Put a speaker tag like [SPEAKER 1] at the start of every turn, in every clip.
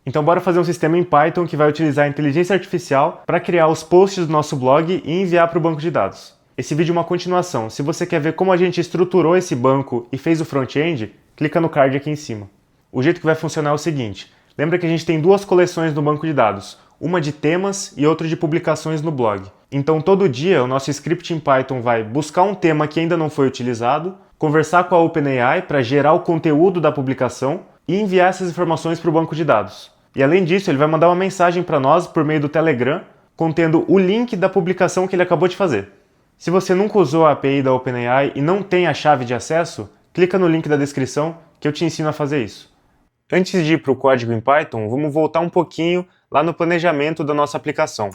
[SPEAKER 1] Então bora fazer um sistema em Python que vai utilizar a inteligência artificial para criar os posts do nosso blog e enviar para o banco de dados. Esse vídeo é uma continuação. Se você quer ver como a gente estruturou esse banco e fez o front-end, clica no card aqui em cima. O jeito que vai funcionar é o seguinte. Lembra que a gente tem duas coleções no banco de dados, uma de temas e outra de publicações no blog. Então todo dia o nosso script em Python vai buscar um tema que ainda não foi utilizado, conversar com a OpenAI para gerar o conteúdo da publicação e enviar essas informações para o banco de dados. E além disso, ele vai mandar uma mensagem para nós por meio do Telegram, contendo o link da publicação que ele acabou de fazer. Se você nunca usou a API da OpenAI e não tem a chave de acesso, clica no link da descrição que eu te ensino a fazer isso. Antes de ir para o código em Python, vamos voltar um pouquinho lá no planejamento da nossa aplicação.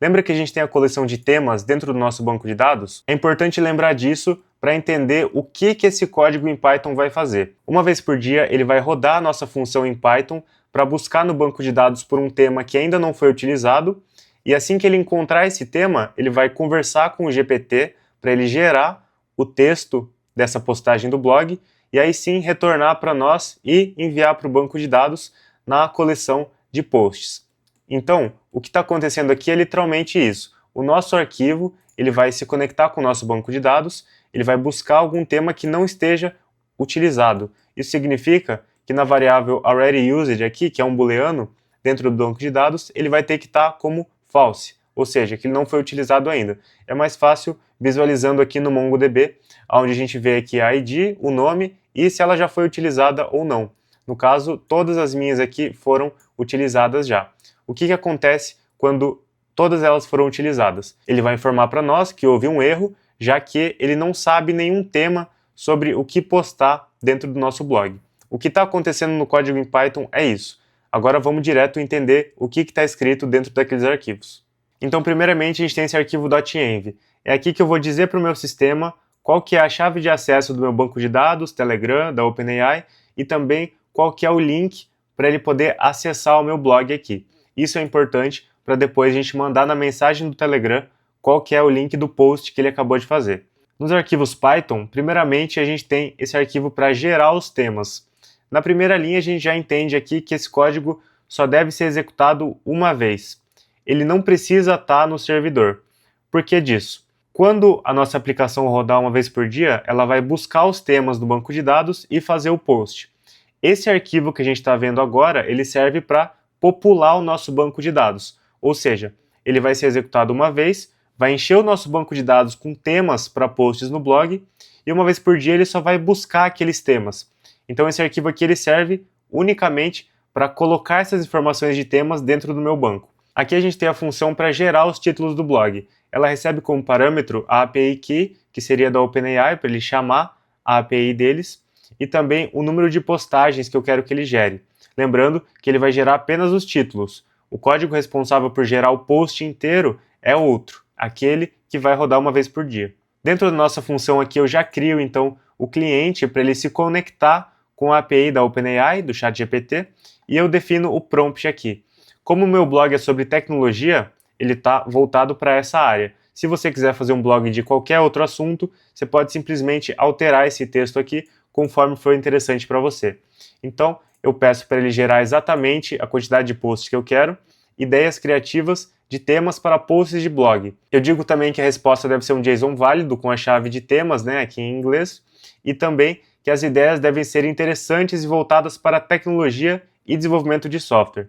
[SPEAKER 1] Lembra que a gente tem a coleção de temas dentro do nosso banco de dados? É importante lembrar disso para entender o que esse código em Python vai fazer. Uma vez por dia, ele vai rodar a nossa função em Python para buscar no banco de dados por um tema que ainda não foi utilizado, e assim que ele encontrar esse tema, ele vai conversar com o GPT para ele gerar o texto dessa postagem do blog, e aí sim retornar para nós e enviar para o banco de dados na coleção de posts. Então, o que está acontecendo aqui é literalmente isso. O nosso arquivo ele vai se conectar com o nosso banco de dados, ele vai buscar algum tema que não esteja utilizado. Isso significa que na variável alreadyUsed aqui, que é um booleano, dentro do banco de dados, ele vai ter que estar como false, ou seja, que ele não foi utilizado ainda. É mais fácil visualizando aqui no MongoDB, onde a gente vê aqui a ID, o nome e se ela já foi utilizada ou não. No caso, todas as minhas aqui foram utilizadas já. O que acontece quando todas elas foram utilizadas? Ele vai informar para nós que houve um erro, já que ele não sabe nenhum tema sobre o que postar dentro do nosso blog. O que está acontecendo no código em Python é isso. Agora vamos direto entender o que está escrito dentro daqueles arquivos. Então, primeiramente, a gente tem esse arquivo .env. É aqui que eu vou dizer para o meu sistema qual que é a chave de acesso do meu banco de dados, Telegram, da OpenAI, e também qual que é o link para ele poder acessar o meu blog aqui. Isso é importante para depois a gente mandar na mensagem do Telegram qual que é o link do post que ele acabou de fazer. Nos arquivos Python, primeiramente a gente tem esse arquivo para gerar os temas. Na primeira linha a gente já entende aqui que esse código só deve ser executado uma vez. Ele não precisa estar no servidor. Por que disso? Quando a nossa aplicação rodar uma vez por dia, ela vai buscar os temas do banco de dados e fazer o post. Esse arquivo que a gente está vendo agora, ele serve para popular o nosso banco de dados. Ou seja, ele vai ser executado uma vez, vai encher o nosso banco de dados com temas para posts no blog, e uma vez por dia ele só vai buscar aqueles temas. Então esse arquivo aqui ele serve unicamente para colocar essas informações de temas dentro do meu banco. Aqui a gente tem a função para gerar os títulos do blog. Ela recebe como parâmetro a API Key, que seria da OpenAI, para ele chamar a API deles, e também o número de postagens que eu quero que ele gere. Lembrando que ele vai gerar apenas os títulos. O código responsável por gerar o post inteiro é outro, aquele que vai rodar uma vez por dia. Dentro da nossa função aqui eu já crio então o cliente para ele se conectar com a API da OpenAI, do ChatGPT, e eu defino o prompt aqui. Como o meu blog é sobre tecnologia, ele está voltado para essa área. Se você quiser fazer um blog de qualquer outro assunto, você pode simplesmente alterar esse texto aqui conforme for interessante para você. Então, eu peço para ele gerar exatamente a quantidade de posts que eu quero, ideias criativas de temas para posts de blog. Eu digo também que a resposta deve ser um JSON válido com a chave de temas, né, aqui em inglês, e também que as ideias devem ser interessantes e voltadas para tecnologia e desenvolvimento de software.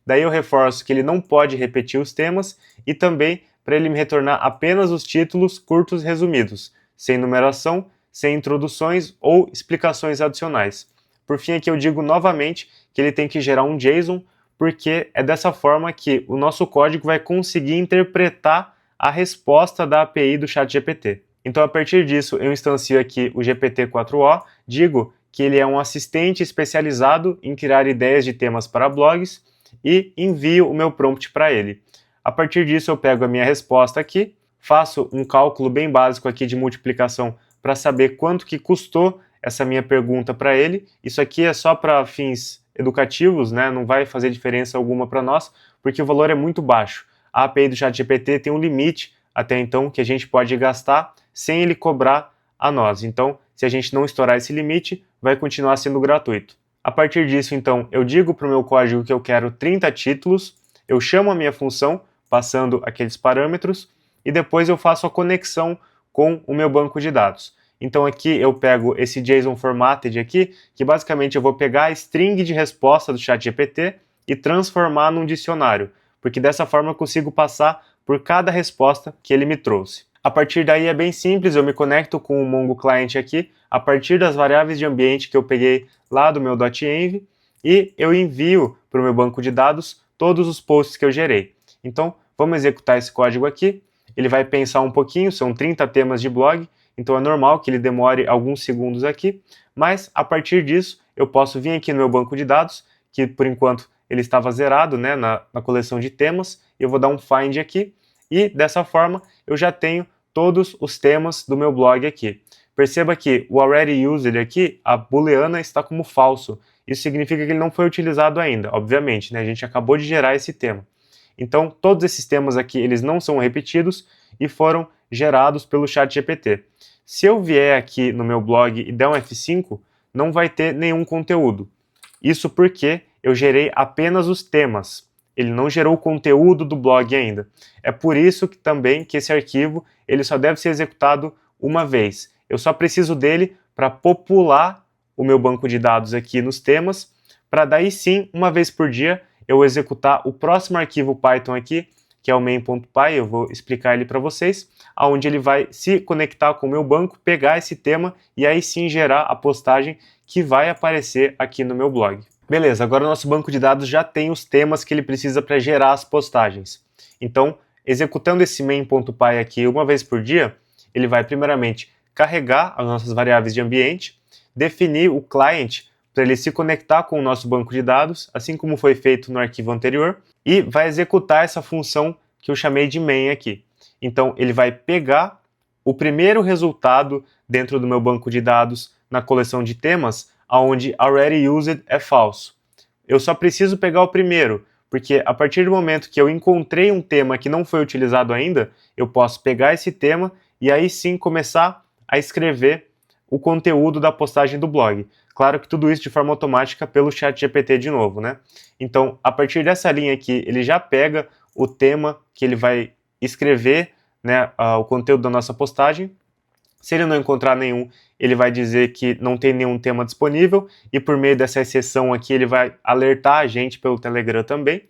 [SPEAKER 1] Daí eu reforço que ele não pode repetir os temas e também para ele me retornar apenas os títulos curtos resumidos, sem numeração, sem introduções ou explicações adicionais. Por fim, aqui eu digo novamente que ele tem que gerar um JSON, porque é dessa forma que o nosso código vai conseguir interpretar a resposta da API do ChatGPT. Então, a partir disso, eu instancio aqui o GPT-4o, digo que ele é um assistente especializado em criar ideias de temas para blogs e envio o meu prompt para ele. A partir disso, eu pego a minha resposta aqui, faço um cálculo bem básico aqui de multiplicação para saber quanto que custou essa minha pergunta para ele. Isso aqui é só para fins educativos, né? Não vai fazer diferença alguma para nós, porque o valor é muito baixo. A API do ChatGPT tem um limite até então que a gente pode gastar sem ele cobrar a nós. Então, se a gente não estourar esse limite, vai continuar sendo gratuito. A partir disso, então, eu digo para o meu código que eu quero 30 títulos, eu chamo a minha função, passando aqueles parâmetros, e depois eu faço a conexão com o meu banco de dados. Então aqui eu pego esse JSON formatted aqui, que basicamente eu vou pegar a string de resposta do ChatGPT e transformar num dicionário, porque dessa forma eu consigo passar por cada resposta que ele me trouxe. A partir daí é bem simples, eu me conecto com o Mongo Client aqui, a partir das variáveis de ambiente que eu peguei lá do meu .env, e eu envio para o meu banco de dados todos os posts que eu gerei. Então, vamos executar esse código aqui, ele vai pensar um pouquinho, são 30 temas de blog, então é normal que ele demore alguns segundos aqui, mas a partir disso eu posso vir aqui no meu banco de dados, que por enquanto ele estava zerado, né, na coleção de temas, e eu vou dar um find aqui, e dessa forma eu já tenho todos os temas do meu blog aqui. Perceba que o already used aqui, a booleana está como falso. Isso significa que ele não foi utilizado ainda, obviamente, né? A gente acabou de gerar esse tema. Então, todos esses temas aqui, eles não são repetidos e foram gerados pelo ChatGPT. Se eu vier aqui no meu blog e der um F5, não vai ter nenhum conteúdo. Isso porque eu gerei apenas os temas. Ele não gerou o conteúdo do blog ainda. É por isso que também que esse arquivo ele só deve ser executado uma vez. Eu só preciso dele para popular o meu banco de dados aqui nos temas, para daí sim, uma vez por dia, eu executar o próximo arquivo Python aqui, que é o main.py, eu vou explicar ele para vocês, onde ele vai se conectar com o meu banco, pegar esse tema e aí sim gerar a postagem que vai aparecer aqui no meu blog. Beleza, agora o nosso banco de dados já tem os temas que ele precisa para gerar as postagens. Então, executando esse main.py aqui uma vez por dia, ele vai primeiramente carregar as nossas variáveis de ambiente, definir o client para ele se conectar com o nosso banco de dados, assim como foi feito no arquivo anterior, e vai executar essa função que eu chamei de main aqui. Então, ele vai pegar o primeiro resultado dentro do meu banco de dados na coleção de temas, onde already used é falso. Eu só preciso pegar o primeiro, porque a partir do momento que eu encontrei um tema que não foi utilizado ainda, eu posso pegar esse tema e aí sim começar a escrever o conteúdo da postagem do blog. Claro que tudo isso de forma automática pelo ChatGPT de novo, né? Então, a partir dessa linha aqui, ele já pega o tema que ele vai escrever, né, o conteúdo da nossa postagem. Se ele não encontrar nenhum, ele vai dizer que não tem nenhum tema disponível e por meio dessa exceção aqui ele vai alertar a gente pelo Telegram também.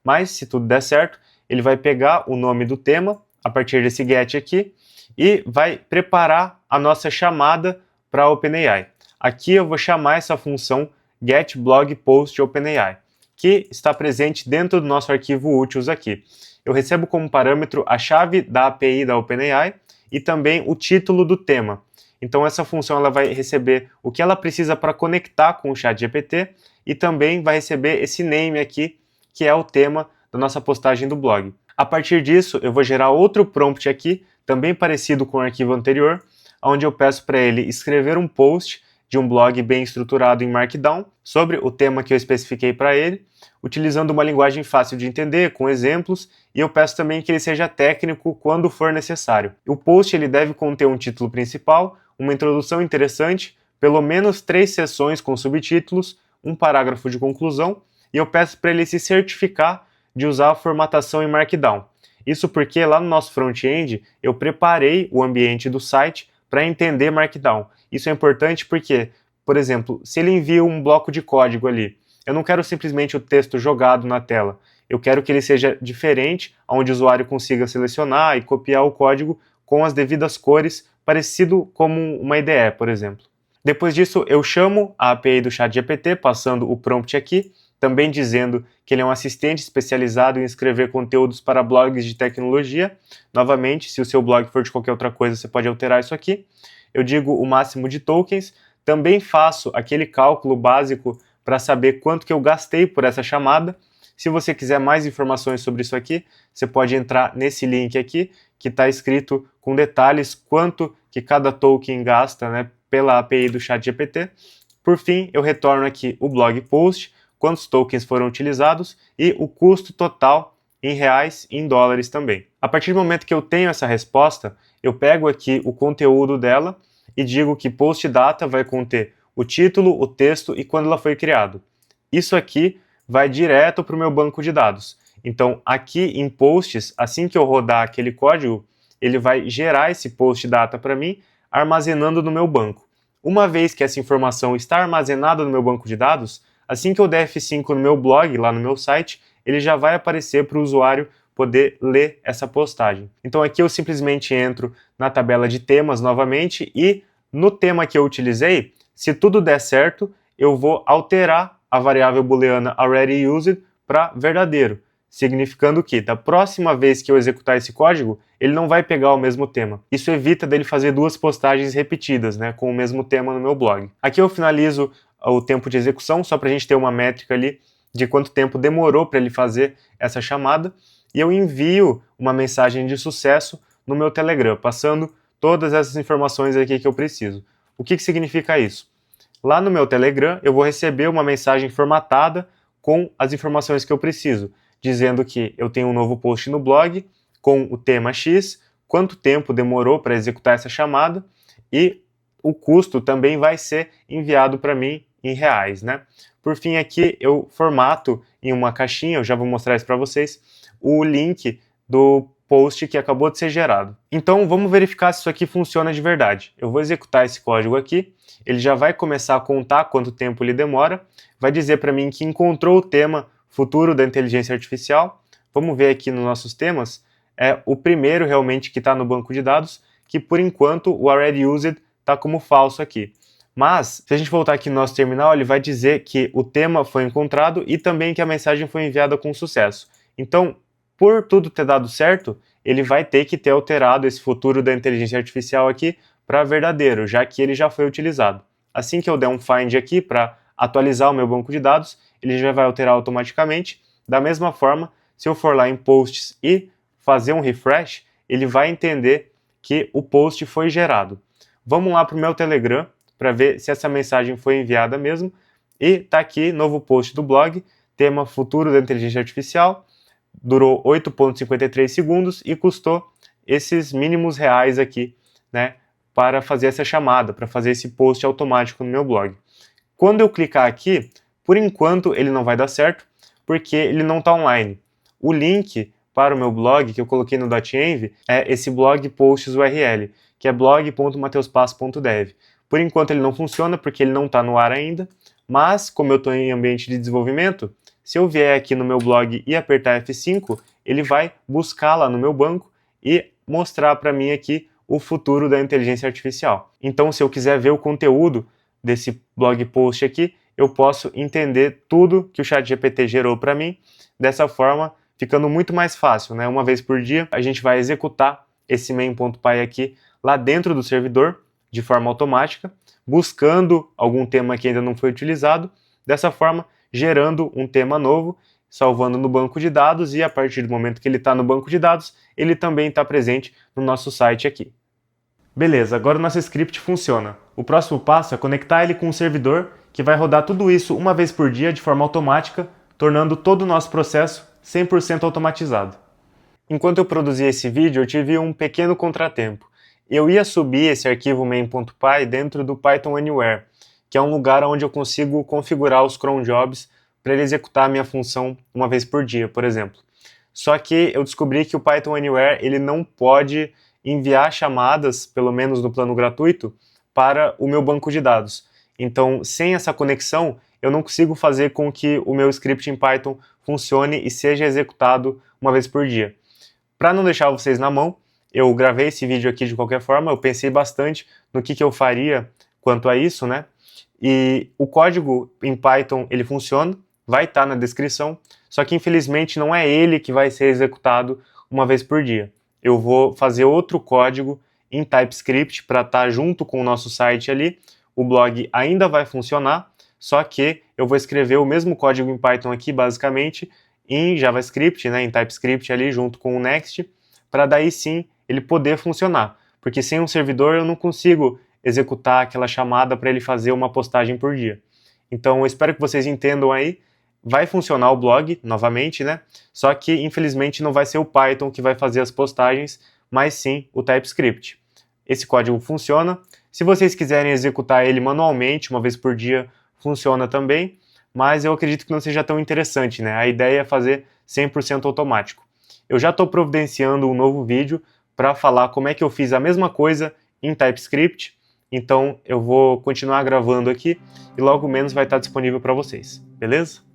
[SPEAKER 1] Mas se tudo der certo, ele vai pegar o nome do tema a partir desse get aqui e vai preparar a nossa chamada para a OpenAI. Aqui eu vou chamar essa função getBlogPostOpenAI, que está presente dentro do nosso arquivo úteis aqui. Eu recebo como parâmetro a chave da API da OpenAI e também o título do tema. Então essa função ela vai receber o que ela precisa para conectar com o ChatGPT e também vai receber esse name aqui, que é o tema da nossa postagem do blog. A partir disso, eu vou gerar outro prompt aqui, também parecido com o arquivo anterior, onde eu peço para ele escrever um post de um blog bem estruturado em Markdown sobre o tema que eu especifiquei para ele, utilizando uma linguagem fácil de entender, com exemplos, e eu peço também que ele seja técnico quando for necessário. O post ele deve conter um título principal, uma introdução interessante, pelo menos 3 seções com subtítulos, um parágrafo de conclusão, e eu peço para ele se certificar de usar a formatação em Markdown. Isso porque lá no nosso front-end eu preparei o ambiente do site para entender Markdown. Isso é importante porque, por exemplo, se ele envia um bloco de código ali, eu não quero simplesmente o texto jogado na tela. Eu quero que ele seja diferente, onde o usuário consiga selecionar e copiar o código com as devidas cores, parecido como uma IDE, por exemplo. Depois disso, eu chamo a API do ChatGPT, passando o prompt aqui, também dizendo que ele é um assistente especializado em escrever conteúdos para blogs de tecnologia. Novamente, se o seu blog for de qualquer outra coisa, você pode alterar isso aqui. Eu digo o máximo de tokens. Também faço aquele cálculo básico para saber quanto que eu gastei por essa chamada. Se você quiser mais informações sobre isso aqui, você pode entrar nesse link aqui, que está escrito com detalhes quanto que cada token gasta, né, pela API do ChatGPT. Por fim, eu retorno aqui o blog post, quantos tokens foram utilizados e o custo total em reais e em dólares também. A partir do momento que eu tenho essa resposta, eu pego aqui o conteúdo dela e digo que post data vai conter o título, o texto e quando ela foi criada. Isso aqui vai direto para o meu banco de dados. Então, aqui em posts, assim que eu rodar aquele código, ele vai gerar esse post data para mim, armazenando no meu banco. Uma vez que essa informação está armazenada no meu banco de dados, assim que eu der F5 no meu blog, lá no meu site, ele já vai aparecer para o usuário poder ler essa postagem. Então aqui eu simplesmente entro na tabela de temas novamente e no tema que eu utilizei, se tudo der certo, eu vou alterar a variável booleana alreadyUsed para verdadeiro, significando que da próxima vez que eu executar esse código, ele não vai pegar o mesmo tema. Isso evita dele fazer duas postagens repetidas, né, com o mesmo tema no meu blog. Aqui eu finalizo o tempo de execução, só para a gente ter uma métrica ali de quanto tempo demorou para ele fazer essa chamada, e eu envio uma mensagem de sucesso no meu Telegram, passando todas essas informações aqui que eu preciso. O que significa isso? Lá no meu Telegram eu vou receber uma mensagem formatada com as informações que eu preciso, dizendo que eu tenho um novo post no blog com o tema X, quanto tempo demorou para executar essa chamada e o custo também vai ser enviado para mim em reais, né? Por fim, aqui eu formato em uma caixinha, eu já vou mostrar isso para vocês, o link do post que acabou de ser gerado. Então vamos verificar se isso aqui funciona de verdade. Eu vou executar esse código aqui, ele já vai começar a contar quanto tempo ele demora, vai dizer para mim que encontrou o tema futuro da inteligência artificial. Vamos ver aqui nos nossos temas, é o primeiro realmente que está no banco de dados, que por enquanto o alreadyUsed está como falso aqui. Mas, se a gente voltar aqui no nosso terminal, ele vai dizer que o tema foi encontrado e também que a mensagem foi enviada com sucesso. Então, por tudo ter dado certo, ele vai ter que ter alterado esse futuro da inteligência artificial aqui para verdadeiro, já que ele já foi utilizado. Assim que eu der um find aqui para atualizar o meu banco de dados, ele já vai alterar automaticamente. Da mesma forma, se eu for lá em posts e fazer um refresh, ele vai entender que o post foi gerado. Vamos lá para o meu Telegram para ver se essa mensagem foi enviada mesmo. E está aqui, novo post do blog, tema futuro da inteligência artificial, durou 8,53 segundos e custou esses mínimos reais aqui, né, para fazer essa chamada, para fazer esse post automático no meu blog. Quando eu clicar aqui, por enquanto ele não vai dar certo, porque ele não está online. O link para o meu blog, que eu coloquei no .env, é esse blog posts URL, que é blog.mateuspasso.dev. Por enquanto ele não funciona, porque ele não está no ar ainda, mas como eu estou em ambiente de desenvolvimento, se eu vier aqui no meu blog e apertar F5, ele vai buscar lá no meu banco e mostrar para mim aqui o futuro da inteligência artificial. Então, se eu quiser ver o conteúdo desse blog post aqui, eu posso entender tudo que o ChatGPT gerou para mim, dessa forma, ficando muito mais fácil, né? Uma vez por dia, a gente vai executar esse main.py aqui lá dentro do servidor, de forma automática, buscando algum tema que ainda não foi utilizado, dessa forma, gerando um tema novo, salvando no banco de dados e a partir do momento que ele está no banco de dados, ele também está presente no nosso site aqui. Beleza, agora o nosso script funciona. O próximo passo é conectar ele com um servidor que vai rodar tudo isso uma vez por dia de forma automática, tornando todo o nosso processo 100% automatizado. Enquanto eu produzia esse vídeo, eu tive um pequeno contratempo. Eu ia subir esse arquivo main.py dentro do Python Anywhere, que é um lugar onde eu consigo configurar os cron jobs para ele executar a minha função uma vez por dia, por exemplo. Só que eu descobri que o Python Anywhere ele não pode enviar chamadas, pelo menos no plano gratuito, para o meu banco de dados. Então, sem essa conexão, eu não consigo fazer com que o meu script em Python funcione e seja executado uma vez por dia. Para não deixar vocês na mão, eu gravei esse vídeo aqui de qualquer forma, eu pensei bastante no que eu faria quanto a isso, né? E o código em Python, ele funciona, vai estar na descrição, só que infelizmente não é ele que vai ser executado uma vez por dia. Eu vou fazer outro código em TypeScript para estar junto com o nosso site ali, o blog ainda vai funcionar, só que eu vou escrever o mesmo código em Python aqui, basicamente, em JavaScript, né, em TypeScript ali junto com o Next, para daí sim ele poder funcionar, porque sem um servidor eu não consigo executar aquela chamada para ele fazer uma postagem por dia. Então eu espero que vocês entendam aí, vai funcionar o blog novamente, né? Só que infelizmente não vai ser o Python que vai fazer as postagens, mas sim o TypeScript. Esse código funciona, Se vocês quiserem executar ele manualmente, uma vez por dia, funciona também, mas eu acredito que não seja tão interessante, né? A ideia é fazer 100% automático. Eu já estou providenciando um novo vídeo para falar como é que eu fiz a mesma coisa em TypeScript, então eu vou continuar gravando aqui e logo menos vai estar disponível para vocês, beleza?